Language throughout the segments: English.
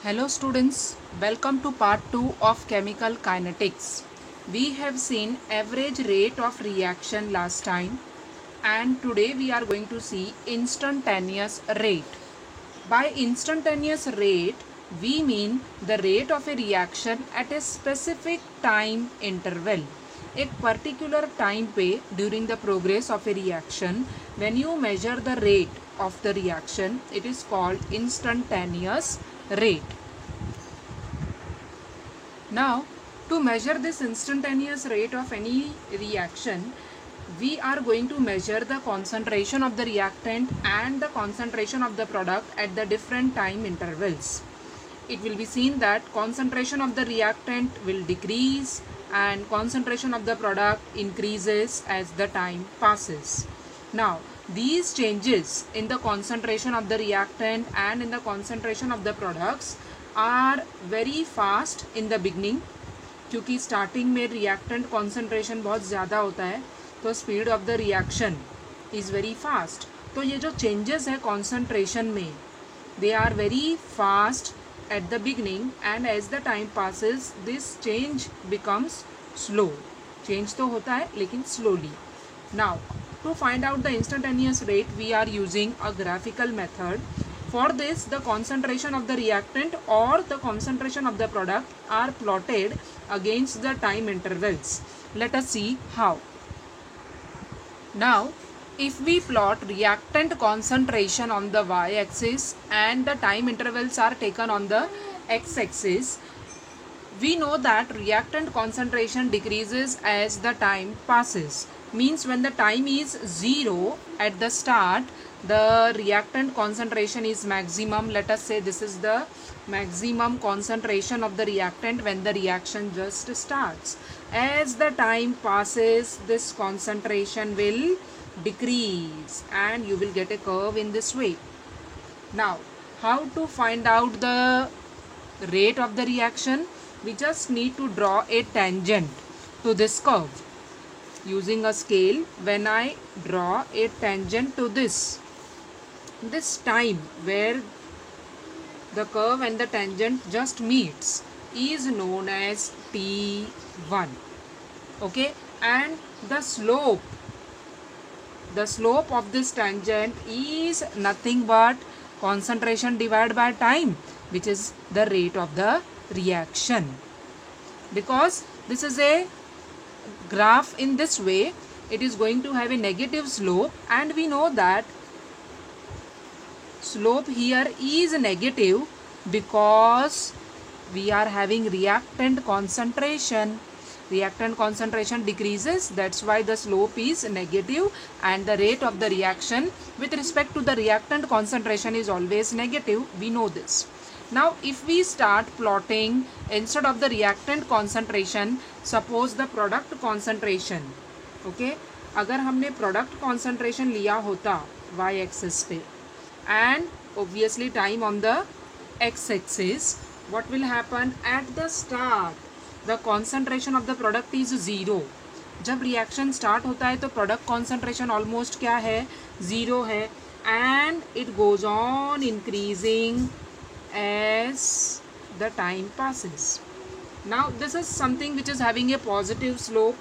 Hello students, welcome to part 2 of chemical kinetics. We have seen average rate of reaction last time and today we are going to see instantaneous rate. By instantaneous rate, we mean the rate of a reaction at a specific time interval. एक particular time पे during the progress of a reaction, when you measure the rate of the reaction, it is called instantaneous rate. Now, to measure this instantaneous rate of any reaction, we are going to measure the concentration of the reactant and the concentration of the product at the different time intervals. It will be seen that concentration of the reactant will decrease and concentration of the product increases as the time passes. Now, these changes in the concentration of the reactant and in the concentration of the products are very fast in the beginning, क्योंकि starting में reactant concentration बहुत ज़्यादा होता है तो speed of the reaction is very fast. तो ये जो चेंजेस है कॉन्सेंट्रेशन में, they are very fast at the beginning and as the time passes this change becomes slow. Change तो होता है लेकिन slowly. Now to find out the instantaneous rate we are using a graphical method. For this the concentration of the reactant or the concentration of the product are plotted against the time intervals. Let us see how. Now if we plot reactant concentration on the y-axis and the time intervals are taken on the x-axis, we know that reactant concentration decreases as the time passes. Means when the time is 0 at the start, the reactant concentration is maximum. Let us say this is the maximum concentration of the reactant when the reaction just starts. As the time passes, this concentration will decrease and you will get a curve in this way. Now how to find out the rate of the reaction? We just need to draw a tangent to this curve using a scale. When I draw a tangent to this time where the curve and the tangent just meets is known as T1. Okay, and the slope of this tangent is nothing but concentration divided by time, which is the rate of the reaction. Because this is a graph in this way, it is going to have a negative slope and we know that slope here is negative because we are having reactant concentration. Reactant concentration decreases, that's why the slope is negative and the rate of the reaction with respect to the reactant concentration is always negative. We know this. Now if we start plotting instead of the reactant concentration, suppose the product concentration. Okay, अगर हमने product concentration लिया होता y axis पे and obviously time on the x axis, what will happen at the start? The concentration of the product is 0. जब reaction start होता है तो product concentration almost क्या है? 0 है and it goes on increasing as the time passes. Now this is something which is having a positive slope.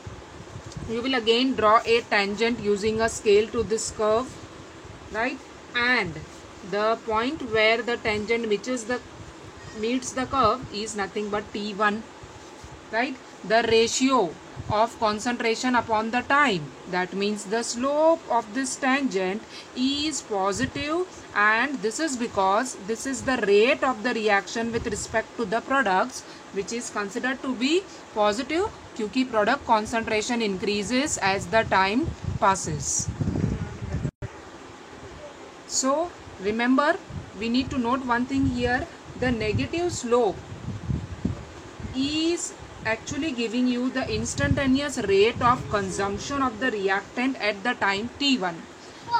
You will again draw a tangent using a scale to this curve, right? And the point where the tangent meets the curve is nothing but T1. Right, the ratio of concentration upon the time, that means the slope of this tangent is positive and this is because this is the rate of the reaction with respect to the products which is considered to be positive क्योंकि product concentration increases as the time passes. So remember, we need to note one thing here. The negative slope is actually giving you the instantaneous rate of consumption of the reactant at the time T1,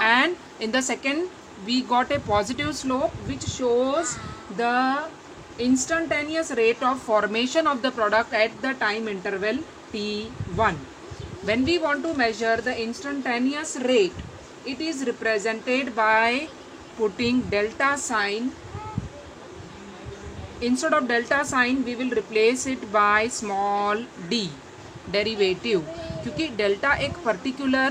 and in the second we got a positive slope which shows the instantaneous rate of formation of the product at the time interval T1. When we want to measure the instantaneous rate, it is represented by putting delta sign instead of delta sign we will replace it by small d derivative, क्योंकि delta एक particular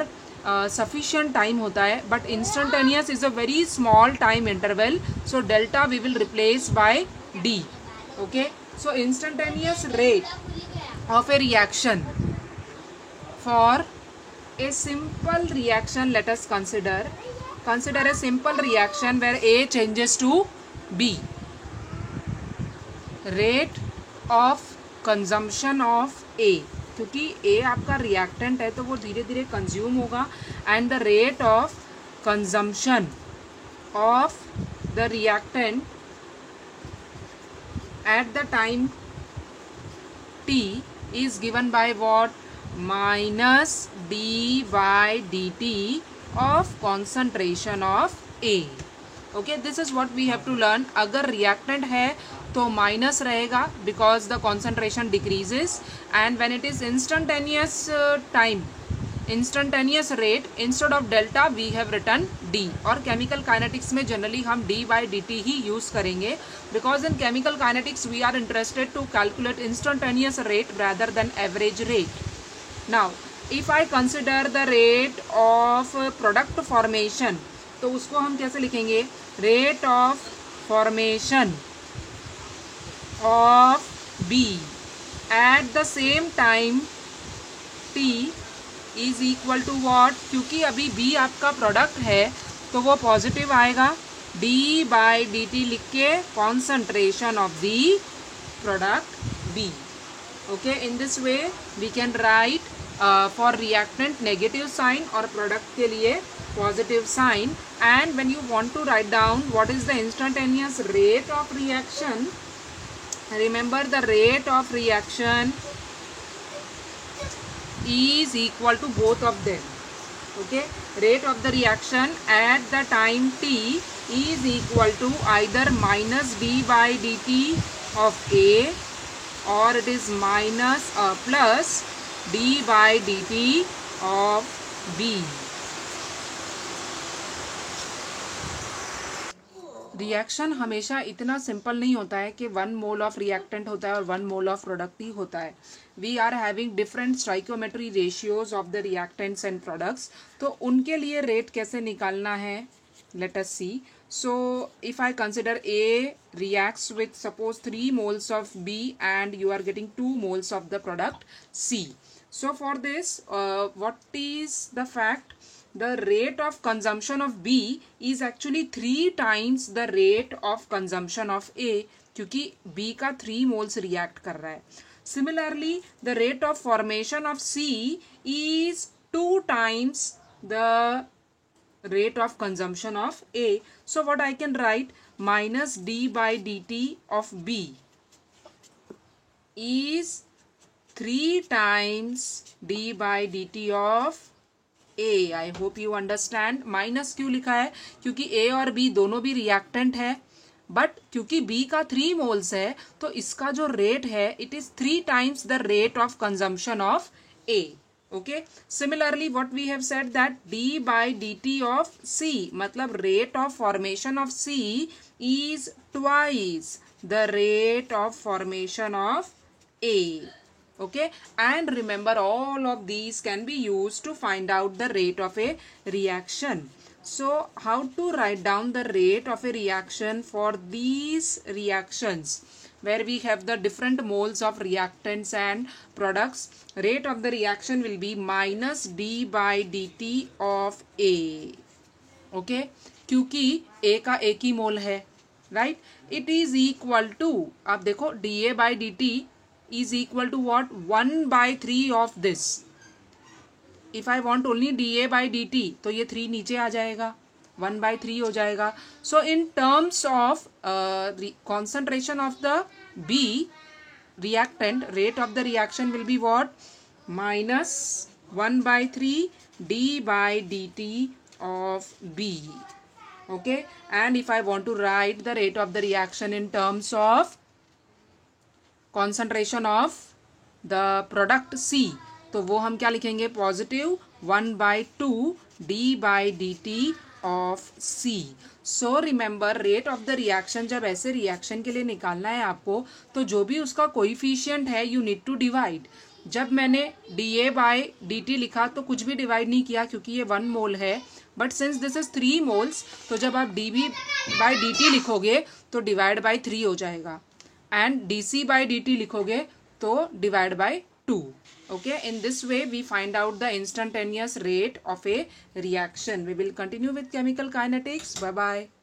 sufficient time होता है, but instantaneous is a very small time interval, so delta we will replace by d. Okay, so instantaneous rate of a reaction, for a simple reaction let us consider a simple reaction where A changes to B. Rate of consumption of A, क्योंकि A आपका reactant है तो वो धीरे धीरे consume होगा, and the rate of consumption of the reactant at the time t is given by what? Minus d by dt of concentration of A. Okay, this is what we have to learn. अगर reactant है तो minus रहेगा because the concentration decreases, and when it is instantaneous time, instantaneous rate, instead of delta we have written d. और chemical kinetics में generally हम d by dt he use करेंगे, because in chemical kinetics we are interested to calculate instantaneous rate rather than average rate. Now if I consider the rate of product formation, तो उसको हम कैसे लिखेंगे? Rate of formation of B at the same time T is equal to what? क्योंकि अभी B आपका product है तो वो पॉजिटिव आएगा, d by dt लिख के concentration of the product B. Okay, in this way we can write for reactant negative sign और product के लिए positive sign. And when you want to write down what is the instantaneous rate of reaction, remember the rate of reaction is equal to both of them. Okay, rate of the reaction at the time t is equal to either minus d by dt of A, or it is minus plus d by dt of B. Reaction हमेशा इतना simple नहीं होता है कि 1 mole of reactant होता है और 1 mole of product ही होता है. We are having different stoichiometry ratios of the reactants and products. तो उनके लिए रेट कैसे निकालना है, let us see. So if I consider A reacts with suppose 3 moles of B and you are getting 2 moles of the product C. So for this what is the fact? The rate of consumption of B is actually 3 times the rate of consumption of A, क्योंकि B का 3 moles react कर रहा है. Similarly the rate of formation of C is 2 times the rate of consumption of A. So what I can write? Minus d by dt of B is 3 times d by dt of A. I hope you understand. Minus क्यों लिखा है? क्योंकि A और B दोनों भी reactant है, but क्योंकि B का 3 मोल्स है तो इसका जो रेट है it is 3 times the rate of consumption of A. Okay, similarly what we have said that d by dt of C, मतलब rate of formation of C is twice the rate of formation of A. Okay, and remember all of these can be used to find out the rate of a reaction. So how to write down the rate of a reaction for these reactions where we have the different moles of reactants and products? Rate of the reaction will be minus d by dt of A. Okay, क्योंकि A का एक ही मोल है, right? It is equal to, आप देखो dA by dt is equal to what? 1 by 3 of this. If I want only dA by dt तो ये 3 नीचे आ जाएगा, 1 by 3 हो जाएगा. So in terms of concentration of the B reactant, rate of the reaction will be what? Minus 1 by 3 d by dt of B. Okay, and if I want to write the rate of the reaction in terms of concentration of the product C, तो वो हम क्या लिखेंगे? Positive 1 by 2 d by dt of C. So remember rate of the reaction, जब ऐसे reaction के लिए निकालना है आपको तो जो भी उसका कोइफिशिएंट है यू नीड टू डिवाइड. जब मैंने dA/dt लिखा तो कुछ भी डिवाइड नहीं किया क्योंकि ये 1 मोल है, but since this is 3 moles तो जब आप dB/dt लिखोगे तो डिवाइड बाय 3 हो जाएगा, एंड dC/dt लिखोगे तो divide by 2. Okay, in this way we find out the instantaneous rate of a reaction. We will continue with chemical kinetics. Bye bye.